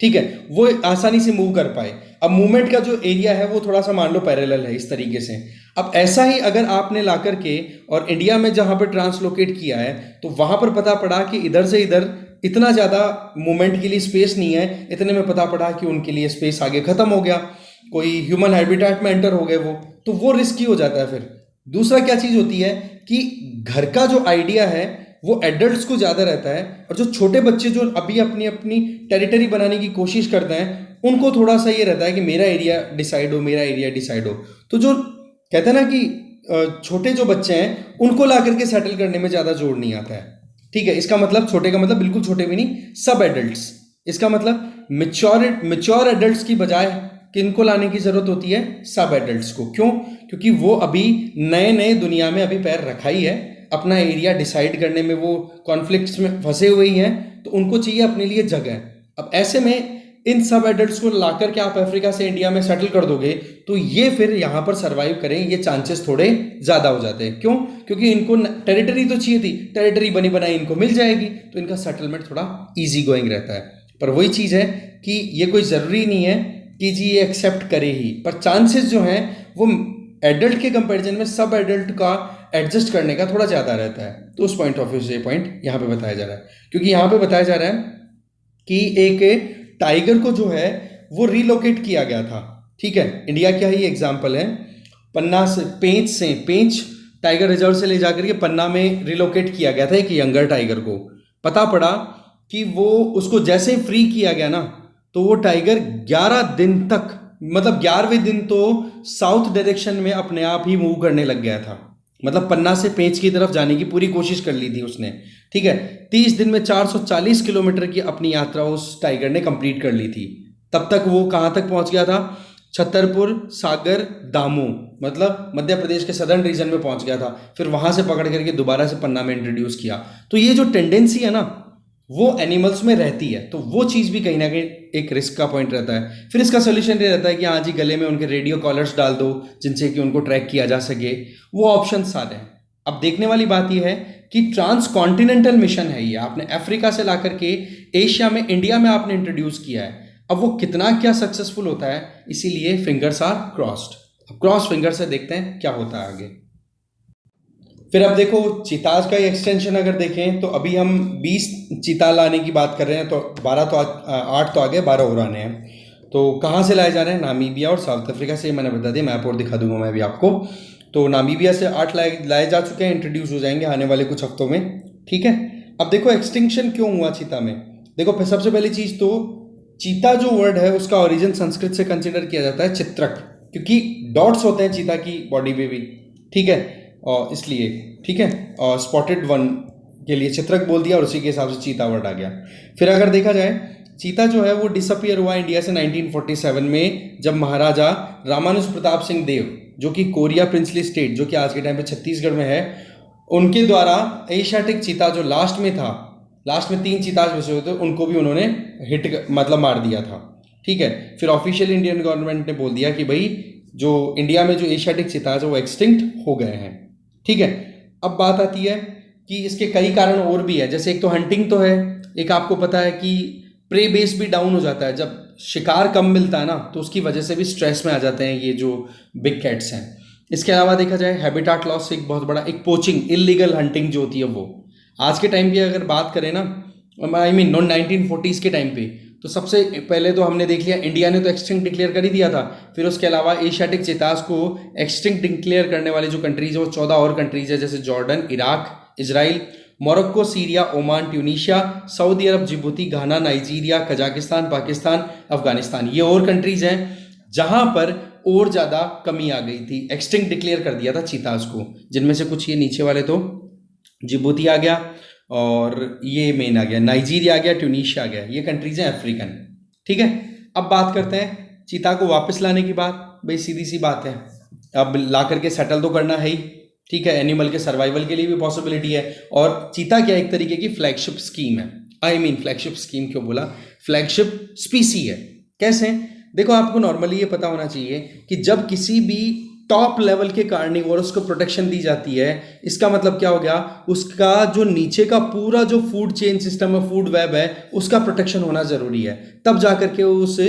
ठीक है, वो आसानी से मूव कर पाए। अब मूवमेंट का जो एरिया है वो थोड़ा सा मान लो पैरेलल है इस तरीके से। अब ऐसा ही अगर आपने ला करके और इंडिया में जहां पर ट्रांसलोकेट किया है तो वहां पर पता पड़ा कि इधर से इधर इतना ज्यादा मूवमेंट के लिए स्पेस नहीं है, इतने में पता पड़ा कि उनके लिए स्पेस आगे खत्म हो गया, कोई ह्यूमन हैबिटेट में एंटर हो गए वो, तो वो रिस्की हो जाता है फिर। दूसरा क्या चीज होती है कि घर का जो आइडिया है वो एडल्ट्स को ज्यादा रहता है, और जो छोटे बच्चे जो अभी अपनी अपनी टेरिटरी बनाने की कोशिश करते हैं उनको थोड़ा सा ये रहता है कि मेरा एरिया डिसाइड हो, मेरा एरिया डिसाइड हो। तो जो कहते हैं ना कि छोटे जो बच्चे हैं उनको ला करके सेटल करने में ज्यादा जोर नहीं आता है, ठीक है। इसका मतलब छोटे का मतलब बिल्कुल छोटे भी नहीं, सब एडल्ट्स। इसका मतलब मेच्योर एडल्ट्स की बजाय किनको लाने की जरूरत होती है? सब एडल्ट्स को। क्यों? क्योंकि वो अभी नए नए दुनिया में अभी पैर रखा ही है, अपना एरिया डिसाइड करने में वो कॉन्फ्लिक्ट्स में फंसे हुए ही हैं, तो उनको चाहिए अपने लिए जगह। अब ऐसे में इन सब एडल्ट्स को ला करके आप अफ्रीका से इंडिया में सेटल कर दोगे तो ये फिर यहाँ पर सर्वाइव करें ये चांसेस थोड़े ज़्यादा हो जाते हैं। क्यों? क्योंकि इनको टेरिटरी तो चाहिए थी, टेरिटरी बनी बनाई इनको मिल जाएगी तो इनका सेटलमेंट थोड़ा ईजी गोइंग रहता है। पर वही चीज़ है कि ये कोई ज़रूरी नहीं है कि जी ये एक्सेप्ट करे ही, पर चांसेस जो हैं वो एडल्ट के कंपैरिजन में सब एडल्ट का एडजस्ट करने का थोड़ा ज़्यादा रहता है। तो उस पॉइंट ऑफ व्यू से ये पॉइंट यहाँ पे बताया जा रहा है, क्योंकि यहाँ पे बताया जा रहा है कि एक टाइगर को जो है वो रिलोकेट किया गया था। ठीक है, इंडिया का ही एग्जाम्पल है, पन्ना से पेंच टाइगर रिजर्व से ले जाकर के पन्ना में रिलोकेट किया गया था एक यंगर टाइगर को। पता पड़ा कि वो उसको जैसे ही फ्री किया गया ना तो वो टाइगर 11 दिन तक, मतलब 11वें दिन तो साउथ डायरेक्शन में अपने आप ही मूव करने लग गया था। मतलब पन्ना से पेंच की तरफ जाने की पूरी कोशिश कर ली थी उसने। ठीक है, 30 दिन में 440 किलोमीटर की अपनी यात्रा उस टाइगर ने कंप्लीट कर ली थी। तब तक वो कहाँ तक पहुंच गया था? छतरपुर, सागर, दामू, मतलब मध्य प्रदेश के सदर्न रीजन में पहुंच गया था। फिर वहां से पकड़ करके दोबारा से पन्ना में इंट्रोड्यूस किया। तो ये जो टेंडेंसी है ना वो एनिमल्स में रहती है, तो वो चीज़ भी कहीं ना कहीं एक रिस्क का पॉइंट रहता है। फिर इसका सोल्यूशन ये रहता है कि हाँ जी गले में उनके रेडियो कॉलर्स डाल दो जिनसे कि उनको ट्रैक किया जा सके। वो ऑप्शन सारे हैं। अब देखने वाली बात यह है कि ट्रांस कॉन्टिनेंटल मिशन है ये, आपने अफ्रीका से ला करके एशिया में, इंडिया में आपने इंट्रोड्यूस किया है। अब वो कितना क्या सक्सेसफुल होता है, इसीलिए फिंगर्स आर क्रॉस्ड। अब क्रॉस फिंगर से देखते हैं क्या होता है आगे। फिर अब देखो चीताज का एक्सटेंशन अगर देखें तो अभी हम 20 चीता लाने की बात कर रहे हैं, तो 8 तो आ गए, 12 और आने हैं। तो कहाँ से लाए जा रहे हैं? नामीबिया और साउथ अफ्रीका से। मैंने बता दिया, मैप और दिखा दूंगा मैं भी आपको। तो नामीबिया से 8 लाए जा चुके हैं, इंट्रोड्यूस हो जाएंगे आने वाले कुछ हफ्तों में। ठीक है, अब देखो एक्सटिंक्शन क्यों हुआ चीता में। देखो सबसे पहली चीज़ तो चीता जो वर्ड है उसका ओरिजिन संस्कृत से कंसिडर किया जाता है चित्रक, क्योंकि डॉट्स होते हैं चीता की बॉडी पे भी। ठीक है, और इसलिए ठीक है, और स्पॉटेड वन के लिए चित्रक बोल दिया और उसी के हिसाब से चीता वर्ड आ गया। फिर अगर देखा जाए चीता जो है वो डिसअपियर हुआ इंडिया से 1947 में, जब महाराजा रामानुज प्रताप सिंह देव, जो कि कोरिया प्रिंसली स्टेट, जो कि आज के टाइम पे छत्तीसगढ़ में है, उनके द्वारा एशियाटिक चीता जो लास्ट में था, लास्ट में 3 चीता बचे हुए थे, उनको भी उन्होंने हिट मतलब मार दिया था। ठीक है, फिर ऑफिशियल इंडियन गवर्नमेंट ने बोल दिया कि भाई जो इंडिया में जो एशियाटिक चीता है वो एक्सटिंक्ट हो गए हैं। ठीक है, अब बात आती है कि इसके कई कारण और भी है। जैसे एक तो हंटिंग तो है, एक आपको पता है कि प्रे बेस भी डाउन हो जाता है, जब शिकार कम मिलता है ना तो उसकी वजह से भी स्ट्रेस में आ जाते हैं ये जो बिग कैट्स हैं। इसके अलावा देखा जाए हैबिटाट लॉस एक बहुत बड़ा, एक पोचिंग, इलीगल हंटिंग जो होती है वो आज के टाइम की अगर बात करें ना, आई मीन 1940s के टाइम पे, तो सबसे पहले तो हमने देख लिया इंडिया ने तो एक्सटिंक्ट डिक्लेयर कर ही दिया था। फिर उसके अलावा एशियाटिक चीतास को एक्सटिंक्ट डिक्लेयर करने वाली जो कंट्रीज है वो 14 और कंट्रीज है, जैसे Jordan, Iraq, Israel, Morocco, Syria, Oman, Tunisia, Saudi Arab, Djibouti, Ghana, Nigeria, Kazakhstan, Pakistan, Afghanistan. ये और कंट्रीज हैं जहां पर और ज़्यादा कमी आ गई थी, एक्सटिंक्ट डिक्लेयर कर दिया था चीतास को, जिनमें से कुछ ये नीचे वाले तो जिबूती आ गया और ये मेन आ गया, नाइजीरिया आ गया, ट्यूनीशिया आ गया, ये कंट्रीज हैं अफ्रीकन। ठीक है, अब बात करते हैं चीता को वापस लाने की बात। भाई सीधी सी बात है, अब ला करके सेटल तो करना है ही। ठीक है, एनिमल के सर्वाइवल के लिए भी पॉसिबिलिटी है, और चीता क्या एक तरीके की फ्लैगशिप स्कीम है। आई मीन फ्लैगशिप स्कीम क्यों बोला, फ्लैगशिप स्पीसी है। कैसे? देखो आपको नॉर्मली ये पता होना चाहिए कि जब किसी भी टॉप लेवल के कार्निवोरस को प्रोटेक्शन दी जाती है, इसका मतलब क्या हो गया, उसका जो नीचे का पूरा जो फूड चेन सिस्टम है, फूड वेब है, उसका प्रोटेक्शन होना जरूरी है, तब जाकर के उस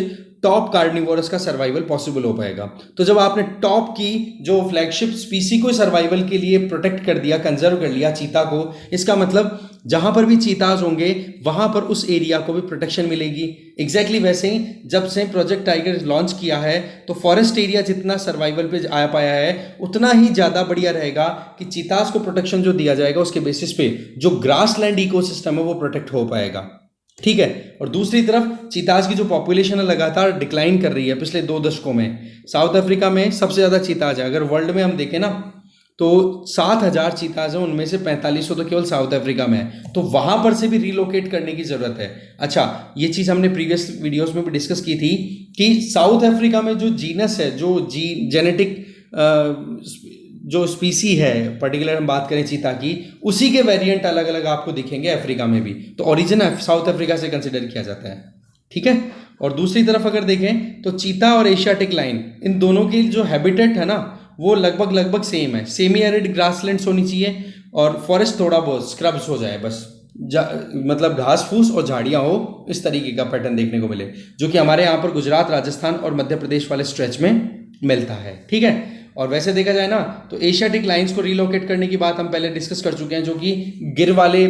टॉप कार्निवोरस का सर्वाइवल पॉसिबल हो पाएगा। तो जब आपने टॉप की जो फ्लैगशिप स्पीसी को सर्वाइवल के लिए प्रोटेक्ट कर दिया, कंजर्व कर लिया चीता को, इसका मतलब जहां पर भी चीताज होंगे वहां पर उस एरिया को भी प्रोटेक्शन मिलेगी। एग्जैक्टली वैसे ही जब से प्रोजेक्ट टाइगर लॉन्च किया है तो फॉरेस्ट एरिया जितना सर्वाइवल पे आ पाया है उतना ही ज़्यादा बढ़िया रहेगा कि चीताज को प्रोटेक्शन जो दिया जाएगा उसके बेसिस पे जो ग्रास लैंड इकोसिस्टम है वो प्रोटेक्ट हो पाएगा। ठीक है, और दूसरी तरफ चीताज की जो पॉपुलेशन है लगातार डिक्लाइन कर रही है पिछले 2 दशकों में। साउथ अफ्रीका में सबसे ज़्यादा चीताज है, अगर वर्ल्ड में हम देखें ना तो 7,000 चीताज हैं, उनमें से 4500 तो केवल साउथ अफ्रीका में है, तो वहां पर से भी रिलोकेट करने की ज़रूरत है। अच्छा, ये चीज़ हमने प्रीवियस वीडियोस में भी डिस्कस की थी कि साउथ अफ्रीका में जो जीनस है, जो जेनेटिक जो स्पीसी है पर्टिकुलर हम बात करें चीता की, उसी के वेरिएंट अलग अलग आपको दिखेंगे अफ्रीका में भी, तो ओरिजिन साउथ अफ्रीका से कंसिडर किया जाता है। ठीक है, और दूसरी तरफ अगर देखें तो चीता और एशियाटिक लाइन, इन दोनों की जो हैबिटेट है ना वो लगभग लगभग सेम है। सेमी एरिड ग्रासलैंड्स होनी चाहिए और फॉरेस्ट थोड़ा बहुत स्क्रब्स हो जाए बस, मतलब घास फूस और झाड़ियाँ हो, इस तरीके का पैटर्न देखने को मिले, जो कि हमारे यहाँ पर गुजरात, राजस्थान और मध्य प्रदेश वाले स्ट्रेच में मिलता है। ठीक है, और वैसे देखा जाए ना तो एशियाटिक लाइंस को रिलोकेट करने की बात हम पहले डिस्कस कर चुके हैं, जो कि गिर वाले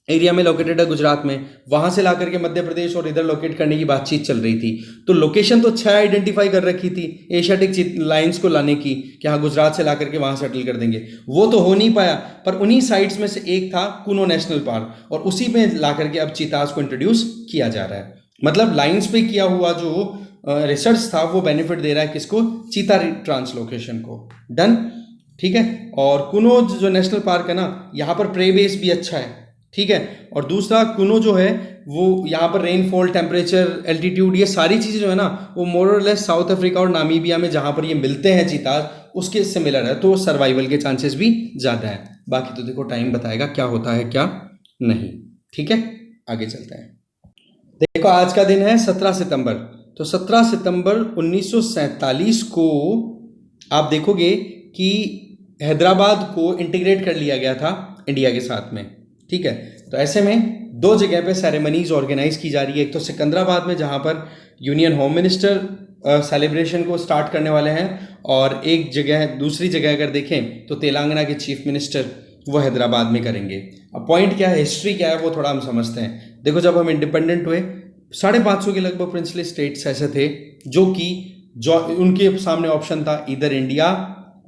एरिया में लोकेटेड है गुजरात में, वहां से ला करके मध्य प्रदेश और इधर लोकेट करने की बातचीत चल रही थी। तो लोकेशन तो अच्छा आइडेंटिफाई कर रखी थी एशियाटिक लाइंस को लाने की कि हाँ गुजरात से ला करके वहां सेटल कर देंगे, वो तो हो नहीं पाया। पर उन्हीं साइट्स में से एक था कुनो नेशनल पार्क, और उसी में ला करके अब चीताज को इंट्रोड्यूस किया जा रहा है। मतलब लाइंस पे किया हुआ जो रिसर्च था वो बेनिफिट दे रहा है किसको, चीता ट्रांसलोकेशन को। डन, ठीक है। और कुनो जो नेशनल पार्क है ना, यहाँ पर प्रे बेस भी अच्छा है, ठीक है। और दूसरा कुनो जो है वो यहाँ पर रेनफॉल, टेम्परेचर, एल्टीट्यूड, ये सारी चीज़ें जो है ना वो मोर और लेस साउथ अफ्रीका और नामीबिया में जहाँ पर ये मिलते हैं चीताज, उसके सिमिलर है, तो सर्वाइवल के चांसेस भी ज़्यादा है। बाकी तो देखो टाइम बताएगा क्या होता है क्या नहीं। ठीक है, आगे चलते हैं। देखो आज का दिन है 17 सितंबर। तो 17 सितंबर 1947 को आप देखोगे कि हैदराबाद को इंटीग्रेट कर लिया गया था इंडिया के साथ में। ठीक है, तो ऐसे में दो जगह पे सेरेमनीज ऑर्गेनाइज की जा रही है। एक तो सिकंदराबाद में जहाँ पर यूनियन होम मिनिस्टर सेलिब्रेशन को स्टार्ट करने वाले हैं, और एक जगह, दूसरी जगह अगर देखें तो तेलंगाना के चीफ मिनिस्टर वो हैदराबाद में करेंगे। अब पॉइंट क्या है, हिस्ट्री क्या है, वो थोड़ा हम समझते हैं। देखो जब हम इंडिपेंडेंट हुए 550 के लगभग प्रिंसली स्टेट्स ऐसे थे जो उनके सामने ऑप्शन था, इधर इंडिया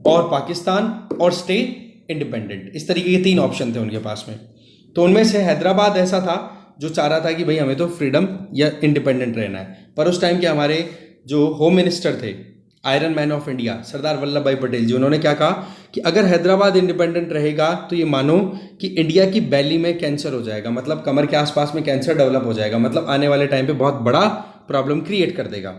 और पाकिस्तान और स्टे इंडिपेंडेंट, इस तरीके के 3 ऑप्शन थे उनके पास में। तो उनमें से हैदराबाद ऐसा था जो चाह रहा था कि भाई हमें तो फ्रीडम या इंडिपेंडेंट रहना है। पर उस टाइम के हमारे जो होम मिनिस्टर थे, iron man of India Sardar Vallabh भाई पटेल जी, उन्होंने क्या कहा कि अगर हैदराबाद इंडिपेंडेंट रहेगा तो ये मानो कि इंडिया की बैली में कैंसर हो जाएगा, मतलब कमर के आसपास में कैंसर डेवलप हो जाएगा, मतलब आने वाले टाइम पे बहुत बड़ा प्रॉब्लम क्रिएट कर देगा।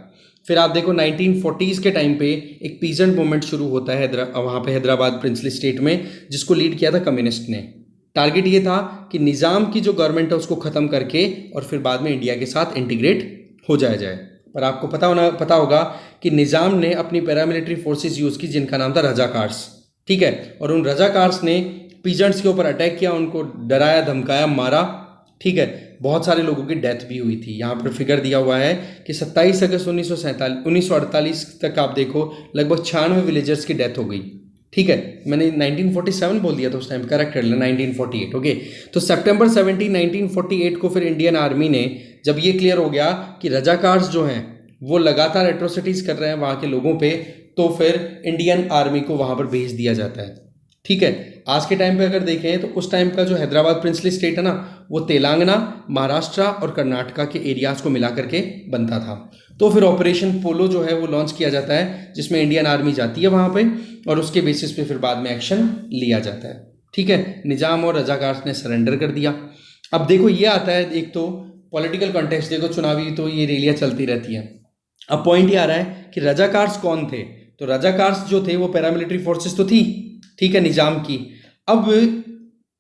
फिर आप देखो 1940s के टाइम पे एक पीजेंट मूवमेंट शुरू होता है वहाँ पे हैदराबाद प्रिंसली स्टेट में, जिसको लीड किया था कम्युनिस्ट ने। टारगेट ये था कि निज़ाम की जो गवर्नमेंट है उसको ख़त्म करके और फिर बाद में इंडिया के साथ इंटीग्रेट हो जाए। पर आपको पता होगा कि निज़ाम ने अपनी पैरामिलिट्री फोर्सेस यूज़ की जिनका नाम था रजाकार्स। ठीक है, और उन रजाकार्स ने पीजेंट्स के ऊपर अटैक किया, उनको डराया, धमकाया, मारा। ठीक है, बहुत सारे लोगों की डेथ भी हुई थी। यहाँ पर फिगर दिया हुआ है कि 27 अगस्त 1948 तक आप देखो लगभग 96 विलेजर्स की डेथ हो गई। ठीक है, मैंने 1947 बोल दिया था उस टाइम, करेक्ट कर लेना 1948। ओके, तो सितंबर 17, 1948 को फिर इंडियन आर्मी ने जब ये क्लियर हो गया कि रजाकार्स जो हैं वो लगातार एट्रोसिटीज़ कर रहे हैं वहाँ के लोगों पे, तो फिर इंडियन आर्मी को वहाँ पर भेज दिया जाता है। ठीक है, आज के टाइम पे अगर देखें तो उस टाइम का जो हैदराबाद प्रिंसली स्टेट है ना वो तेलंगाना, महाराष्ट्र और कर्नाटका के एरियाज़ को मिला करके बनता था। तो फिर ऑपरेशन पोलो जो है वो लॉन्च किया जाता है, जिसमें इंडियन आर्मी जाती है वहाँ पे और उसके बेसिस पे फिर बाद में एक्शन लिया जाता है। ठीक है, निज़ाम और रजाकार्स ने सरेंडर कर दिया। अब देखो ये आता है, एक तो पॉलिटिकल कॉन्टेक्स्ट देखो, चुनावी तो ये रैलियाँ चलती रहती हैं। अब पॉइंट ये आ रहा है कि रजाकार्स कौन थे। तो रजाकार्स जो थे वो पैरामिलिट्री फोर्सेस तो थी, ठीक है, निज़ाम की। अब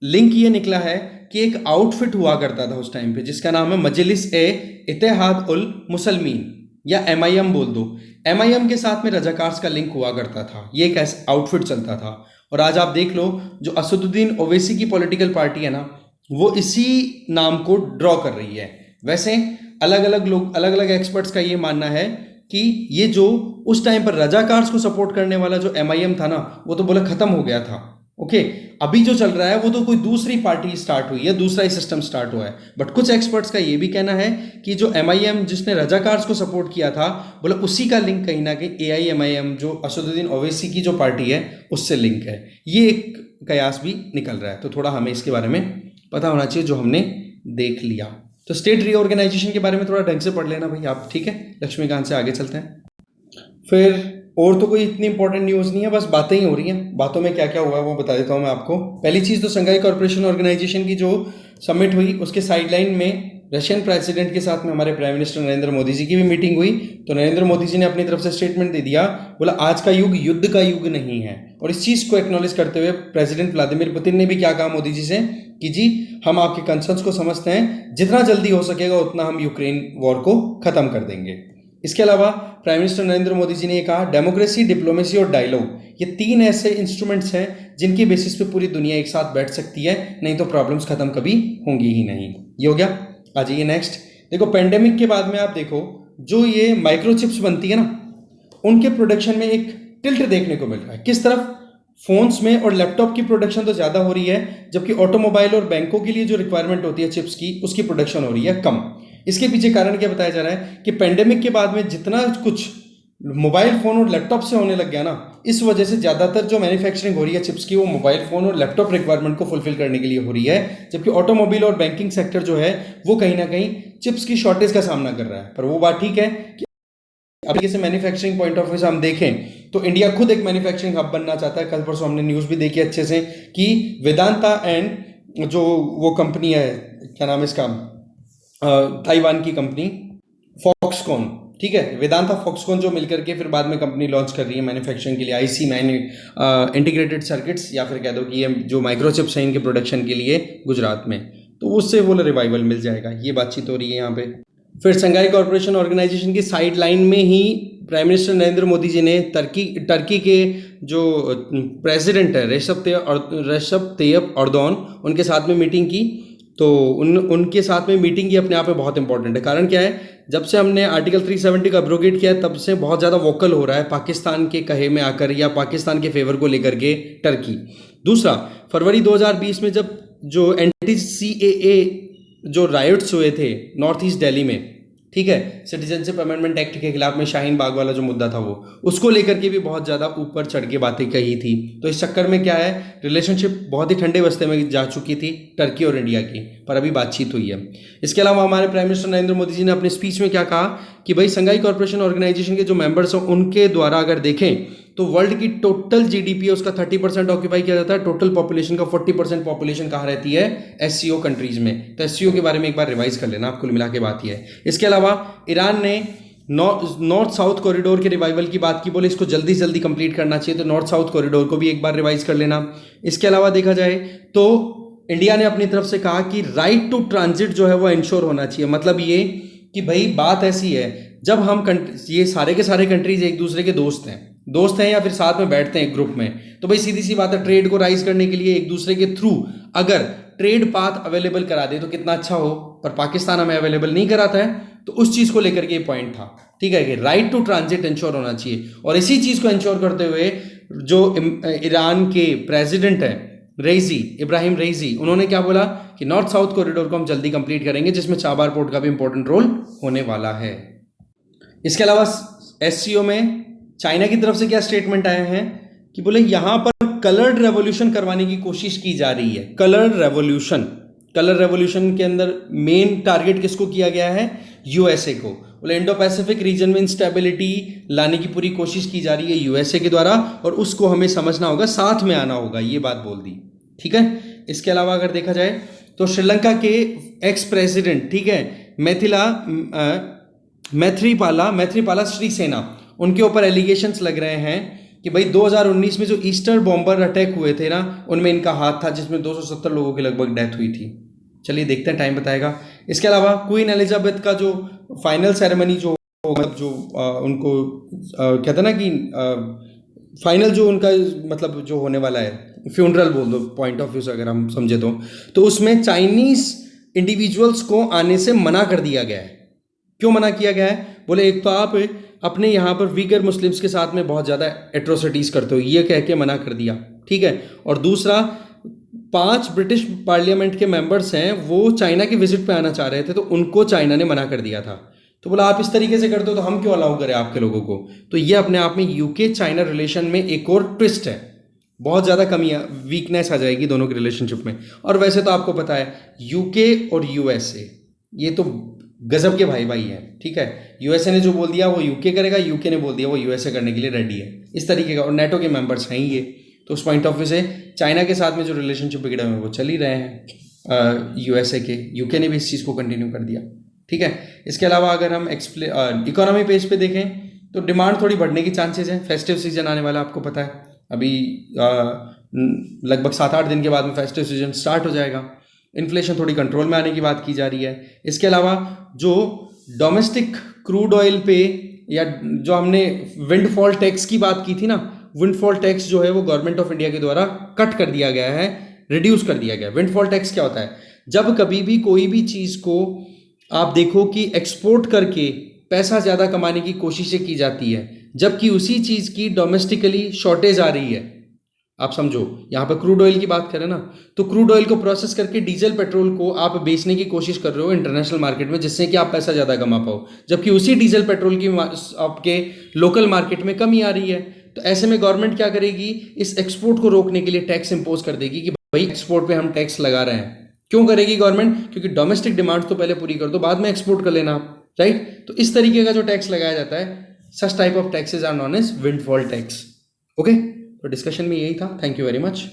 लिंक ये निकला है कि एक आउटफिट हुआ करता था उस टाइम पे जिसका नाम है मजलिस ए इत्तेहाद उल मुसलमीन, या MIM बोल दो। MIM के साथ में रजाकार्स का लिंक हुआ करता था, ये एक आउटफिट चलता था। और आज आप देख लो जो असदुद्दीन ओवैसी की पॉलिटिकल पार्टी है ना वो इसी नाम को ड्रॉ कर रही है। वैसे अलग अलग लोग, अलग अलग एक्सपर्ट्स का ये मानना है कि ये जो उस टाइम पर रजाकार्स को सपोर्ट करने वाला जो MIM था ना वो तो बोला खत्म हो गया था। ओके, अभी जो चल रहा है वो तो कोई दूसरी पार्टी स्टार्ट हुई है, दूसरा ही सिस्टम स्टार्ट हुआ है। बट कुछ एक्सपर्ट्स का ये भी कहना है कि जो MIM जिसने रजाकार्स को सपोर्ट किया था, बोला उसी का लिंक कहीं ना कहीं AIMIM जो असदुद्दीन ओवैसी की जो पार्टी है उससे लिंक है। ये एक कयास भी निकल रहा है, तो थोड़ा हमें इसके बारे में पता होना चाहिए जो हमने देख लिया। तो स्टेट रीऑर्गेनाइजेशन के बारे में थोड़ा ढंग से पढ़ लेना भाई आप। ठीक है, लक्ष्मीकांत से आगे चलते हैं। फिर और तो कोई इतनी इंपॉर्टेंट न्यूज़ नहीं है, बस बातें ही हो रही हैं। बातों में क्या क्या हुआ है वो बता देता हूँ मैं आपको। पहली चीज़ तो शंघाई कॉर्पोरेशन ऑर्गेनाइजेशन की जो समिट हुई उसके साइडलाइन में रशियन प्रेसिडेंट के साथ में हमारे प्राइम मिनिस्टर नरेंद्र मोदी जी की भी मीटिंग हुई, तो नरेंद्र मोदी जी ने अपनी तरफ से स्टेटमेंट दे दिया, बोला आज का युग युद्ध का युग नहीं है। और इस चीज़ को एक्नॉलेज करते हुए प्रेसिडेंट व्लादिमीर पुतिन ने भी क्या कहा मोदी जी से कि जी हम आपके कंसर्न्स को समझते हैं, जितना जल्दी हो सकेगा उतना हम यूक्रेन वॉर को ख़त्म कर देंगे। इसके अलावा प्राइम मिनिस्टर नरेंद्र मोदी जी ने ये कहा, डेमोक्रेसी, डिप्लोमेसी और डायलॉग ये 3 ऐसे इंस्ट्रूमेंट्स हैं जिनकी बेसिस पे पूरी दुनिया एक साथ बैठ सकती है, नहीं तो प्रॉब्लम्स खत्म कभी होंगी ही नहीं। ये हो गया। आ जाइए नेक्स्ट। देखो पेंडेमिक के बाद में आप देखो जो ये माइक्रोचिप्स बनती है ना, उनके प्रोडक्शन में एक टिल्ट देखने को मिल रहा है। किस तरफ? फोन्स में और लैपटॉप की प्रोडक्शन तो ज़्यादा हो रही है, जबकि ऑटोमोबाइल और बैंकों के लिए जो रिक्वायरमेंट होती है चिप्स की, उसकी प्रोडक्शन हो रही है कम। इसके पीछे कारण क्या बताया जा रहा है कि पेंडेमिक के बाद में जितना कुछ मोबाइल फ़ोन और लैपटॉप से होने लग गया ना, इस वजह से ज़्यादातर जो मैन्युफैक्चरिंग हो रही है चिप्स की वो मोबाइल फ़ोन और लैपटॉप रिक्वायरमेंट को फुलफिल करने के लिए हो रही है, जबकि ऑटोमोबाइल और बैंकिंग सेक्टर जो है वो कहीं ना कहीं चिप्स की शॉर्टेज का सामना कर रहा है। पर वो बात ठीक है कि अभी से मैन्युफैक्चरिंग पॉइंट ऑफ व्यू से हम देखें तो इंडिया खुद एक मैन्युफैक्चरिंग हब बनना चाहता है। कल परसों हमने न्यूज़ भी देखी अच्छे से कि वेदांता एंड जो वो कंपनी है, क्या नाम है इसका, ताइवान की कंपनी फॉक्सकॉन, ठीक है, वेदांता फॉक्सकॉन जो मिलकर के फिर बाद में कंपनी लॉन्च कर रही है मैन्युफैक्चरिंग के लिए आईसी इंटीग्रेटेड सर्किट्स, या फिर कह दो कि ये जो माइक्रोचिप्स हैं इनके प्रोडक्शन के लिए गुजरात में, तो उससे वो रिवाइवल मिल जाएगा। ये बातचीत हो रही है यहाँ पे। फिर शंघाई कॉरपोरेशन ऑर्गेनाइजेशन की साइड लाइन में ही प्राइम मिनिस्टर नरेंद्र मोदी जी ने टर्की के जो प्रेसिडेंट है रेशप तैयप अर्दोगन, उनके साथ में मीटिंग की। तो उनके साथ में मीटिंग की अपने आप में बहुत इंपॉर्टेंट है। कारण क्या है, जब से हमने आर्टिकल 370 का अब्रोगेट किया है तब से बहुत ज़्यादा वोकल हो रहा है पाकिस्तान के कहे में आकर या पाकिस्तान के फेवर को लेकर के टर्की। दूसरा, फरवरी 2020 में जब जो एंटी CAA जो राइट्स हुए थे नॉर्थ ईस्ट दिल्ली में, ठीक है, सिटीजनशिप अमेंडमेंट एक्ट के खिलाफ में शाहीन बाग वाला जो मुद्दा था वो, उसको लेकर के भी बहुत ज़्यादा ऊपर चढ़ के बातें कही थी। तो इस चक्कर में क्या है, रिलेशनशिप बहुत ही ठंडे बस्ते में जा चुकी थी टर्की और इंडिया की, पर अभी बातचीत हुई है। इसके अलावा हमारे प्राइम मिनिस्टर नरेंद्र मोदी जी ने अपने स्पीच में क्या कहा कि भाई शंघाई कॉरपोरेशन ऑर्गेनाइजेशन के जो मेंबर्स हैं उनके द्वारा अगर देखें तो वर्ल्ड की टोटल GDP है उसका 30% ऑक्यूपाई किया जाता है, टोटल पॉपुलेशन का 40% पॉपुलेशन कहाँ रहती है, SCO कंट्रीज में। तो SCO के बारे में एक बार रिवाइज कर लेना, आपको मिला के बात ही है। इसके अलावा ईरान ने नॉर्थ साउथ कॉरिडोर के रिवाइवल की बात की, बोले इसको जल्दी से जल्दी कंप्लीट करना चाहिए, तो नॉर्थ साउथ कॉरिडोर को भी एक बार रिवाइज कर लेना। इसके अलावा देखा जाए तो इंडिया ने अपनी तरफ से कहा कि राइट टू ट्रांजिट जो है वो इंश्योर होना चाहिए। मतलब ये कि भाई बात ऐसी है, जब हम ये सारे के सारे कंट्रीज एक दूसरे के दोस्त हैं या फिर साथ में बैठते हैं एक ग्रुप में, तो भाई सीधी सी बात है, ट्रेड को राइज करने के लिए एक दूसरे के थ्रू अगर ट्रेड पाथ अवेलेबल करा दे तो कितना अच्छा हो। पर पाकिस्तान हमें अवेलेबल नहीं कराता है, तो उस चीज़ को लेकर के ये पॉइंट था, ठीक है, कि राइट टू ट्रांजिट इंश्योर होना चाहिए। और इसी चीज़ को इंश्योर करते हुए जो ईरान के प्रेसिडेंट हैं इब्राहिम रईसी, उन्होंने क्या बोला कि नॉर्थ साउथ कॉरिडोर को हम जल्दी कंप्लीट करेंगे, जिसमें चाबार पोर्ट का भी इंपॉर्टेंट रोल होने वाला है। इसके अलावा SCO में चाइना की तरफ से क्या स्टेटमेंट आए हैं कि बोले यहां पर कलर्ड रेवोल्यूशन करवाने की कोशिश की जा रही है। कलर रेवोल्यूशन के अंदर मेन टारगेट किसको किया गया है, USA को। बोले इंडो पैसिफिक रीजन में इंस्टेबिलिटी लाने की पूरी कोशिश की जा रही है USA के द्वारा, और उसको हमें समझना होगा, साथ में आना होगा, ये बात बोल दी, ठीक है। इसके अलावा अगर देखा जाए तो श्रीलंका के एक्स प्रेसिडेंट, ठीक है, मैथ्रीपाला श्रीसेना, उनके ऊपर एलिगेशंस लग रहे हैं कि भाई 2019 में जो ईस्टर बॉम्बर अटैक हुए थे ना, उनमें इनका हाथ था, जिसमें 270 लोगों की लगभग डेथ हुई थी। चलिए देखते हैं, टाइम बताएगा। इसके अलावा क्वीन एलिजाबेथ का जो फाइनल सेरेमनी जो उनको कहते हैं ना कि फाइनल जो उनका मतलब जो होने वाला है, फ्यूनरल बोल दो पॉइंट ऑफ व्यू से अगर हम समझे तो उसमें चाइनीज इंडिविजुअल्स को आने से मना कर दिया गया है। क्यों मना किया गया है? बोले एक तो आप अपने यहाँ पर वीगर मुस्लिम्स के साथ में बहुत ज़्यादा एट्रोसिटीज़ करते हो, ये कह के मना कर दिया, ठीक है। और दूसरा, 5 ब्रिटिश पार्लियामेंट के मेंबर्स हैं, वो चाइना के विजिट पे आना चाह रहे थे, तो उनको चाइना ने मना कर दिया था। तो बोला आप इस तरीके से करते हो तो हम क्यों अलाउ करें आपके लोगों को। तो ये अपने आप में UK चाइना रिलेशन में एक और ट्विस्ट है, बहुत ज़्यादा कमी, वीकनेस आ जाएगी दोनों के रिलेशनशिप में। और वैसे तो आपको पता है UK और USA ये तो गजब के भाई भाई हैं, ठीक है। USA ने जो बोल दिया वो UK करेगा, UK ने बोल दिया वो USA करने के लिए रेडी है, इस तरीके का। और NATO के मेंबर्स हैं ये, तो उस पॉइंट ऑफ व्यू से चाइना के साथ में जो रिलेशनशिप बिगड़े हुए वो चल ही रहे हैं। यूएसए के, यूके ने भी इस चीज़ को कंटिन्यू कर दिया। ठीक है, इसके अलावा अगर हम इकोनॉमी पेज पे देखें तो डिमांड थोड़ी बढ़ने की चांसेस हैं। फेस्टिव सीजन आने वाला, आपको पता है अभी लगभग 7-8 दिन के बाद में फेस्टिव सीजन स्टार्ट हो जाएगा। इन्फ्लेशन थोड़ी कंट्रोल में आने की बात की जा रही है। इसके अलावा जो डोमेस्टिक क्रूड ऑयल पे, या जो हमने विंडफॉल टैक्स की बात की थी ना, विंडफॉल टैक्स जो है वो गवर्नमेंट ऑफ इंडिया के द्वारा कट कर दिया गया है, रिड्यूस कर दिया गया। विंडफॉल टैक्स क्या होता है? जब कभी भी कोई भी चीज़ को आप देखो कि एक्सपोर्ट करके पैसा ज़्यादा कमाने की कोशिशें की जाती है, जबकि उसी चीज़ की डोमेस्टिकली शॉर्टेज आ रही है। आप समझो, यहाँ पर क्रूड ऑयल की बात करें ना, तो क्रूड ऑयल को प्रोसेस करके डीजल पेट्रोल को आप बेचने की कोशिश कर रहे हो इंटरनेशनल मार्केट में, जिससे कि आप पैसा ज़्यादा कमा पाओ, जबकि उसी डीजल पेट्रोल की आपके लोकल मार्केट में कमी आ रही है। तो ऐसे में गवर्नमेंट क्या करेगी? इस एक्सपोर्ट को रोकने के लिए टैक्स इंपोज कर देगी कि भाई एक्सपोर्ट पे हम टैक्स लगा रहे हैं। क्यों करेगी गवर्नमेंट? क्योंकि डोमेस्टिक डिमांड तो पहले पूरी कर दो, बाद में एक्सपोर्ट कर लेना आप, राइट? तो इस तरीके का जो टैक्स लगाया जाता है, such type of taxes are known as windfall tax. Okay, तो डिस्कशन में यही था। Thank you very much.